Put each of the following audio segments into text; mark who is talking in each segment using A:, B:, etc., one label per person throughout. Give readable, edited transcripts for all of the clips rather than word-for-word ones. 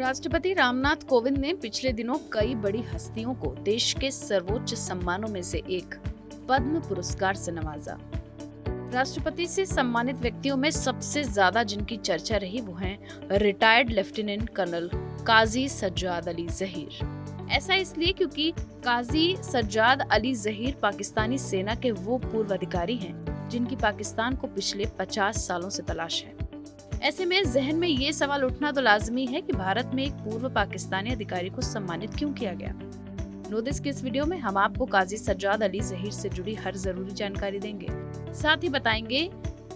A: राष्ट्रपति रामनाथ कोविंद ने पिछले दिनों कई बड़ी हस्तियों को देश के सर्वोच्च सम्मानों में से एक पद्म पुरस्कार से नवाजा। राष्ट्रपति से सम्मानित व्यक्तियों में सबसे ज्यादा जिनकी चर्चा रही वो हैं रिटायर्ड लेफ्टिनेंट कर्नल काजी सज्जाद अली जहीर। ऐसा इसलिए क्योंकि काजी सज्जाद अली जहीर पाकिस्तानी सेना के वो पूर्व अधिकारी हैं जिनकी पाकिस्तान को पिछले 50 सालों से तलाश है। ऐसे में जहन में ये सवाल उठना तो लाजमी है कि भारत में एक पूर्व पाकिस्तानी अधिकारी को सम्मानित क्यों किया गया। नोटिस के इस वीडियो में हम आपको काजी सज्जाद अली जहीर से जुड़ी हर जरूरी जानकारी देंगे। साथ ही बताएंगे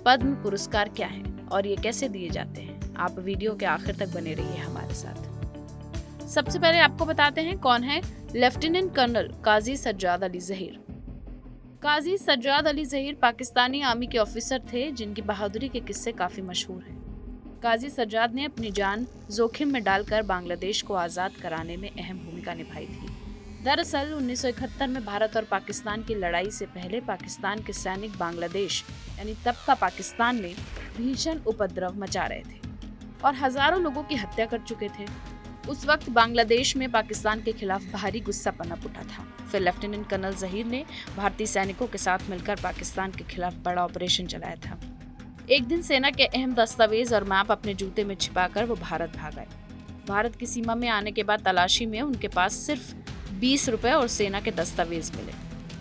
A: पद्म पुरस्कार क्या है और ये कैसे दिए जाते हैं। आप वीडियो के आखिर तक बने रहिए हमारे साथ। सबसे पहले आपको बताते हैं कौन है लेफ्टिनेंट कर्नल काजी सज्जाद अली जहीर। काजी सज्जाद अली जहीर पाकिस्तानी आर्मी के ऑफिसर थे जिनकी बहादुरी के किस्से काफी मशहूर हैं। काजी सज्जाद ने अपनी जान जोखिम में डालकर बांग्लादेश को आजाद कराने में अहम भूमिका निभाई थी। दरअसल 1971 में भारत और पाकिस्तान की लड़ाई से पहले पाकिस्तान के सैनिक बांग्लादेश यानी तब का पाकिस्तान में भीषण उपद्रव मचा रहे थे और हजारों लोगों की हत्या कर चुके थे। उस वक्त बांग्लादेश में पाकिस्तान के खिलाफ भारी गुस्सा पनप उठा था। फिर लेफ्टिनेंट कर्नल जहीर ने भारतीय सैनिकों के साथ मिलकर पाकिस्तान के खिलाफ बड़ा ऑपरेशन चलाया था। एक दिन सेना के अहम दस्तावेज और मैप अपने जूते में छिपाकर वो भारत भाग आए। भारत की सीमा में आने के बाद तलाशी में उनके पास सिर्फ 20 रुपए और सेना के दस्तावेज मिले।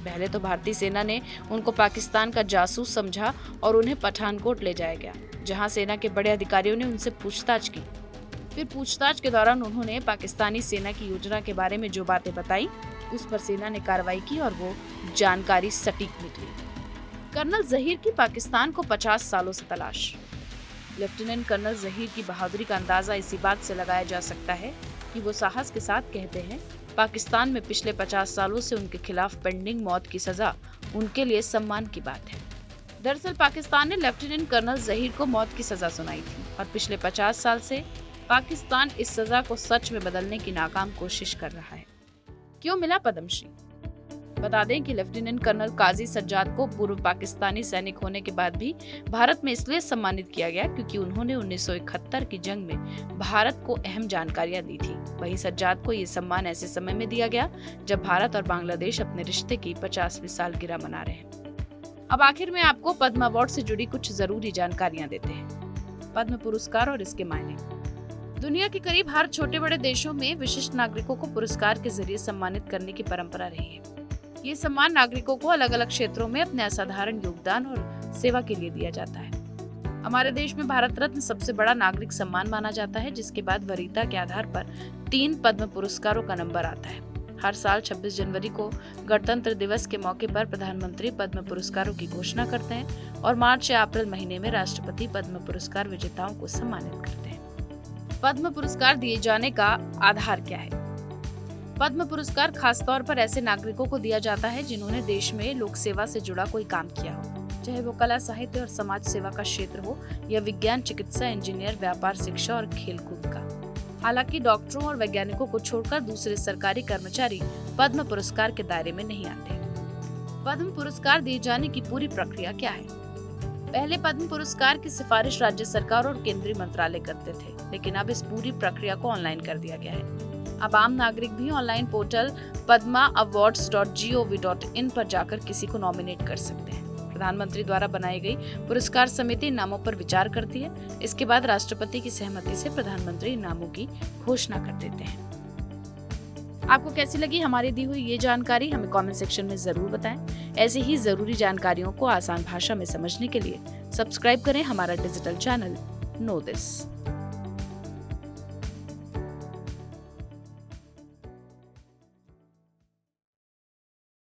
A: पहले तो भारतीय सेना ने उनको पाकिस्तान का जासूस समझा और उन्हें पठानकोट ले जाया गया, जहां सेना के बड़े अधिकारियों ने उनसे पूछताछ की। फिर पूछताछ के दौरान उन्होंने पाकिस्तानी सेना की योजना के बारे में जो बातें बताई उस पर सेना ने कार्रवाई की और वो जानकारी सटीक निकली। कर्नल जहीर की पाकिस्तान को 50 सालों से तलाश। लेफ्टिनेंट कर्नल जहीर की बहादुरी का अंदाजा इसी बात से लगाया जा सकता है कि वो साहस के साथ कहते हैं पाकिस्तान में पिछले 50 सालों से उनके खिलाफ पेंडिंग मौत की सजा उनके लिए सम्मान की बात है। दरअसल पाकिस्तान ने लेफ्टिनेंट कर्नल जहीर को मौत की सजा सुनाई थी और पिछले 50 साल से पाकिस्तान इस सजा को सच में बदलने की नाकाम कोशिश कर रहा है। क्यों मिला पद्मश्री? बता दें कि लेफ्टिनेंट कर्नल काजी सज्जाद को पूर्व पाकिस्तानी सैनिक होने के बाद भी भारत में इसलिए सम्मानित किया गया क्योंकि उन्होंने 1971 की जंग में भारत को अहम जानकारियां दी थी। वहीं सज्जाद को ये सम्मान ऐसे समय में दिया गया जब भारत और बांग्लादेश अपने रिश्ते की 50वीं सालगिरह मना रहे हैं। अब आखिर में आपको पद्म अवार्ड से जुड़ी कुछ जरूरी जानकारियां देते हैं। पद्म पुरस्कार और इसके मायने। दुनिया के करीब हर छोटे बड़े देशों में विशिष्ट नागरिकों को पुरस्कार के जरिए सम्मानित करने की परंपरा रही है। ये सम्मान नागरिकों को अलग अलग क्षेत्रों में अपने असाधारण योगदान और सेवा के लिए दिया जाता है। हमारे देश में भारत रत्न सबसे बड़ा नागरिक सम्मान माना जाता है, जिसके बाद वरीयता के आधार पर 3 पद्म पुरस्कारों का नंबर आता है। हर साल 26 जनवरी को गणतंत्र दिवस के मौके पर प्रधानमंत्री पद्म पुरस्कारों की घोषणा करते हैं और मार्च या अप्रैल महीने में राष्ट्रपति पद्म पुरस्कार विजेताओं को सम्मानित करते हैं। पद्म पुरस्कार दिए जाने का आधार क्या है? पद्म पुरस्कार खासतौर पर ऐसे नागरिकों को दिया जाता है जिन्होंने देश में लोक सेवा से जुड़ा कोई काम किया हो, चाहे वो कला, साहित्य और समाज सेवा का क्षेत्र हो या विज्ञान, चिकित्सा, इंजीनियर, व्यापार, शिक्षा और खेलकूद का। हालांकि डॉक्टरों और वैज्ञानिकों को छोड़कर दूसरे सरकारी कर्मचारी पद्म पुरस्कार के दायरे में नहीं आते। पद्म पुरस्कार दिए जाने की पूरी प्रक्रिया क्या है? पहले पद्म पुरस्कार की सिफारिश राज्य सरकार और केंद्रीय मंत्रालय करते थे, लेकिन अब इस पूरी प्रक्रिया को ऑनलाइन कर दिया गया है। अब आम नागरिक भी ऑनलाइन पोर्टल padmaawards.gov.in पर जाकर किसी को नॉमिनेट कर सकते हैं। प्रधानमंत्री द्वारा बनाई गई पुरस्कार समिति नामों पर विचार करती है। इसके बाद राष्ट्रपति की सहमति से प्रधानमंत्री नामों की घोषणा कर देते हैं। आपको कैसी लगी हमारी दी हुई ये जानकारी? हमें कमेंट सेक्शन में जरूर बताएं। ऐसी ही जरूरी जानकारियों को आसान भाषा में समझने के लिए सब्सक्राइब करें हमारा डिजिटल चैनल नो दिस।